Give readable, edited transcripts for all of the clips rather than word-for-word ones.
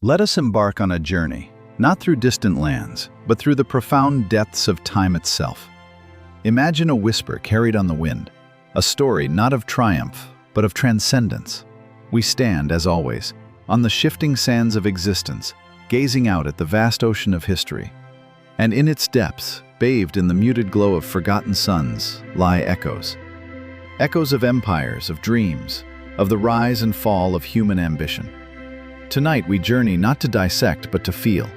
Let us embark on a journey, not through distant lands, but through the profound depths of time itself. Imagine a whisper carried on the wind, a story not of triumph, but of transcendence. We stand, as always, on the shifting sands of existence, gazing out at the vast ocean of history. And in its depths, bathed in the muted glow of forgotten suns, lie echoes. Echoes of empires, of dreams, of the rise and fall of human ambition. Tonight we journey not to dissect but to feel,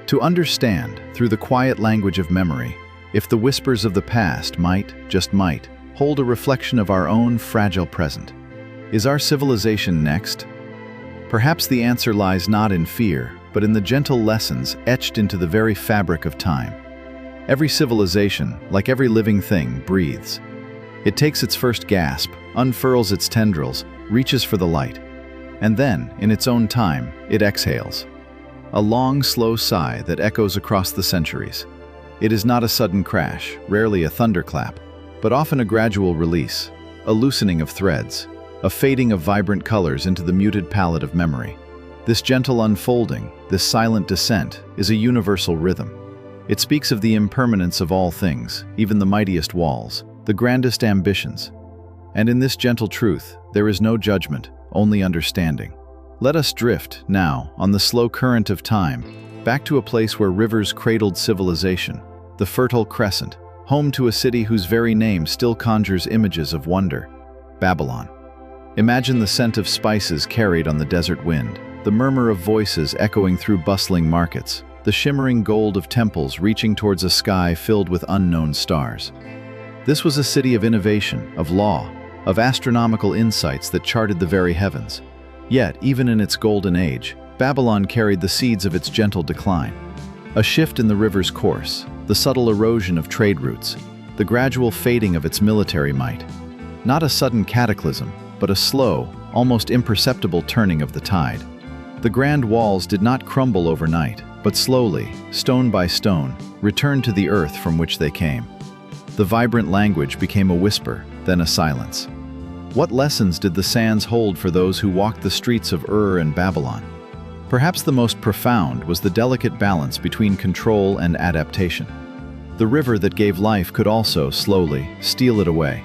to understand, through the quiet language of memory, if the whispers of the past might, just might, hold a reflection of our own fragile present. Is our civilization next? Perhaps the answer lies not in fear, but in the gentle lessons etched into the very fabric of time. Every civilization, like every living thing, breathes. It takes its first gasp, unfurls its tendrils, reaches for the light. And then, in its own time, it exhales. A long, slow sigh that echoes across the centuries. It is not a sudden crash, rarely a thunderclap, but often a gradual release, a loosening of threads, a fading of vibrant colors into the muted palette of memory. This gentle unfolding, this silent descent, is a universal rhythm. It speaks of the impermanence of all things, even the mightiest walls, the grandest ambitions. And in this gentle truth, there is no judgment, only understanding. Let us drift, now, on the slow current of time, back to a place where rivers cradled civilization, the Fertile Crescent, home to a city whose very name still conjures images of wonder, Babylon. Imagine the scent of spices carried on the desert wind, the murmur of voices echoing through bustling markets, the shimmering gold of temples reaching towards a sky filled with unknown stars. This was a city of innovation, of law, of astronomical insights that charted the very heavens. Yet, even in its golden age, Babylon carried the seeds of its gentle decline. A shift in the river's course, the subtle erosion of trade routes, the gradual fading of its military might. Not a sudden cataclysm, but a slow, almost imperceptible turning of the tide. The grand walls did not crumble overnight, but slowly, stone by stone, returned to the earth from which they came. The vibrant language became a whisper, then a silence. What lessons did the sands hold for those who walked the streets of Ur and Babylon? Perhaps the most profound was the delicate balance between control and adaptation. The river that gave life could also, slowly, steal it away.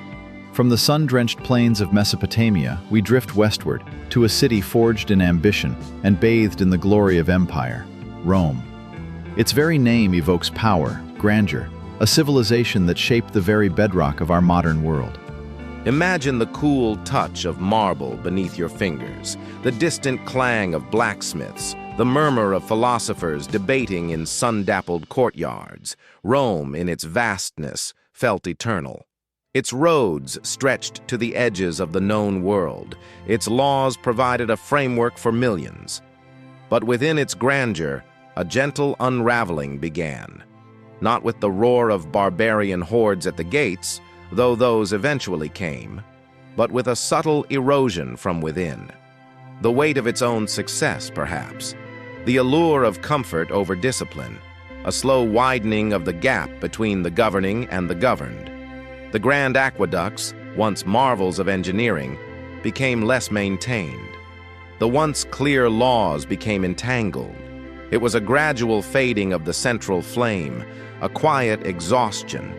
From the sun-drenched plains of Mesopotamia, we drift westward to a city forged in ambition and bathed in the glory of empire, Rome. Its very name evokes power, grandeur, a civilization that shaped the very bedrock of our modern world. Imagine the cool touch of marble beneath your fingers, the distant clang of blacksmiths, the murmur of philosophers debating in sun-dappled courtyards. Rome, in its vastness, felt eternal. Its roads stretched to the edges of the known world. Its laws provided a framework for millions. But within its grandeur, a gentle unraveling began. Not with the roar of barbarian hordes at the gates, though those eventually came, but with a subtle erosion from within. The weight of its own success, perhaps. The allure of comfort over discipline. A slow widening of the gap between the governing and the governed. The grand aqueducts, once marvels of engineering, became less maintained. The once clear laws became entangled. It was a gradual fading of the central flame, a quiet exhaustion.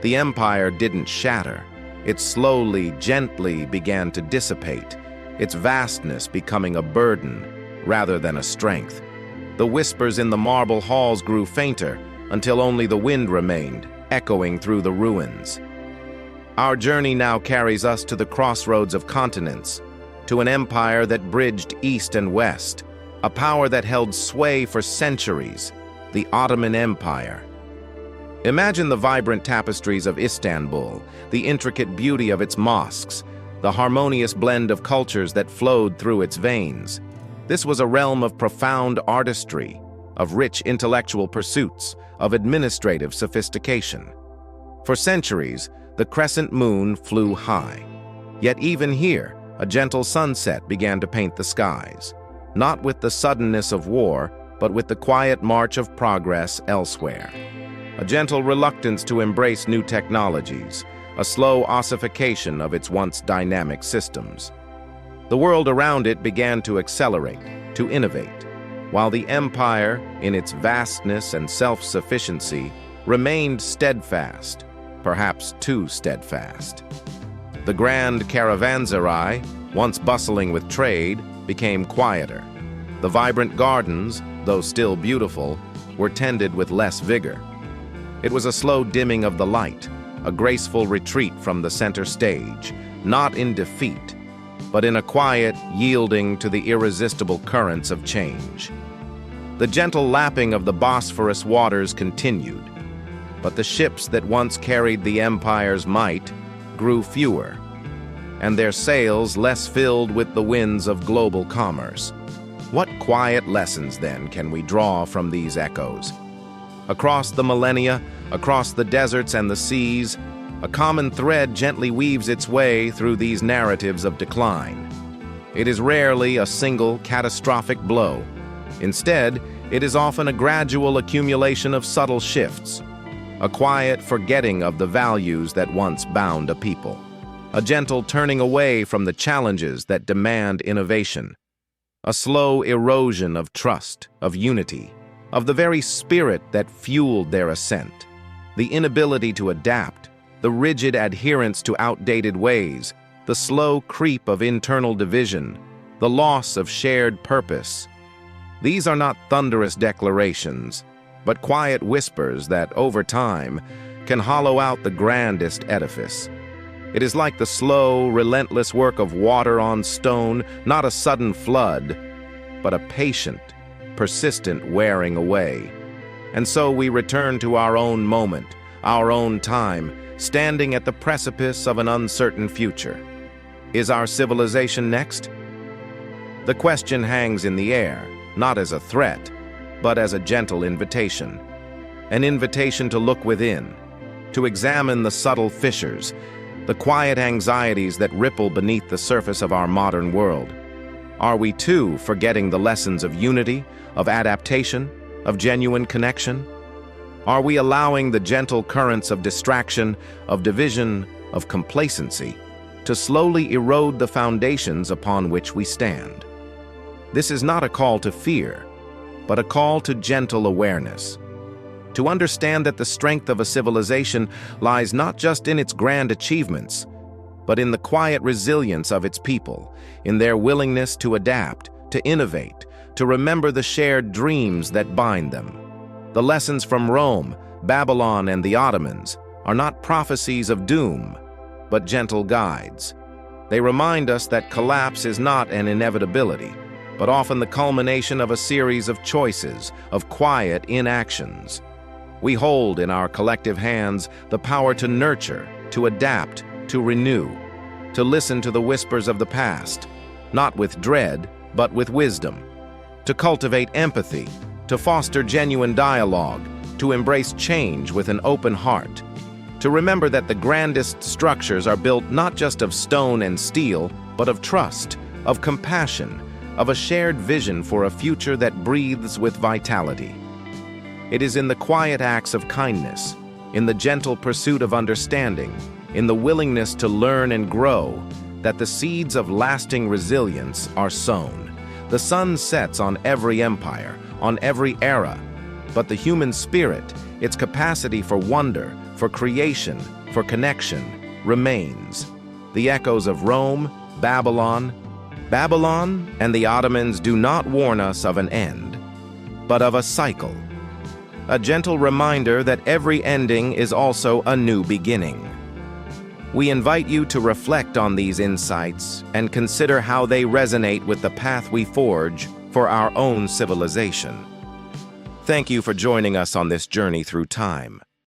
The empire didn't shatter. It slowly, gently began to dissipate, its vastness becoming a burden rather than a strength. The whispers in the marble halls grew fainter until only the wind remained, echoing through the ruins. Our journey now carries us to the crossroads of continents, to an empire that bridged east and west, a power that held sway for centuries, the Ottoman Empire. Imagine the vibrant tapestries of Istanbul, the intricate beauty of its mosques, the harmonious blend of cultures that flowed through its veins. This was a realm of profound artistry, of rich intellectual pursuits, of administrative sophistication. For centuries, the crescent moon flew high. Yet even here, a gentle sunset began to paint the skies, not with the suddenness of war, but with the quiet march of progress elsewhere. A gentle reluctance to embrace new technologies, a slow ossification of its once dynamic systems. The world around it began to accelerate, to innovate. while the empire, in its vastness and self-sufficiency, remained steadfast, perhaps too steadfast. The grand caravanserai, once bustling with trade, became quieter. The vibrant gardens, though still beautiful, were tended with less vigor. It was a slow dimming of the light, a graceful retreat from the center stage, not in defeat, but in a quiet yielding to the irresistible currents of change. The gentle lapping of the Bosphorus waters continued, but the ships that once carried the empire's might grew fewer, and their sails less filled with the winds of global commerce. What quiet lessons, then, can we draw from these echoes? Across the millennia, across the deserts and the seas, a common thread gently weaves its way through these narratives of decline. It is rarely a single catastrophic blow. Instead, it is often a gradual accumulation of subtle shifts, a quiet forgetting of the values that once bound a people, a gentle turning away from the challenges that demand innovation, a slow erosion of trust, of unity, of the very spirit that fueled their ascent, the inability to adapt, the rigid adherence to outdated ways, the slow creep of internal division, the loss of shared purpose. These are not thunderous declarations, but quiet whispers that, over time, can hollow out the grandest edifice. It is like the slow, relentless work of water on stone, not a sudden flood, but a patient, persistent wearing away. And so we return to our own moment, our own time, standing at the precipice of an uncertain future. Is our civilization next? The question hangs in the air, not as a threat, but as a gentle invitation. An invitation to look within, to examine the subtle fissures, the quiet anxieties that ripple beneath the surface of our modern world. Are we too forgetting the lessons of unity, of adaptation, of genuine connection? Are we allowing the gentle currents of distraction, of division, of complacency to slowly erode the foundations upon which we stand? This is not a call to fear, but a call to gentle awareness, to understand that the strength of a civilization lies not just in its grand achievements, but in the quiet resilience of its people, in their willingness to adapt, to innovate, to remember the shared dreams that bind them. The lessons from Rome, Babylon, and the Ottomans are not prophecies of doom, but gentle guides. They remind us that collapse is not an inevitability, but often the culmination of a series of choices, of quiet inactions. We hold in our collective hands the power to nurture, to adapt, to renew, to listen to the whispers of the past, not with dread, but with wisdom, to cultivate empathy, to foster genuine dialogue, to embrace change with an open heart, to remember that the grandest structures are built not just of stone and steel, but of trust, of compassion, of a shared vision for a future that breathes with vitality. It is in the quiet acts of kindness, in the gentle pursuit of understanding, in the willingness to learn and grow, that the seeds of lasting resilience are sown. The sun sets on every empire, on every era, but the human spirit, its capacity for wonder, for creation, for connection, remains. The echoes of Rome, Babylon, and the Ottomans do not warn us of an end, but of a cycle. A gentle reminder that every ending is also a new beginning. We invite you to reflect on these insights and consider how they resonate with the path we forge for our own civilization. Thank you for joining us on this journey through time.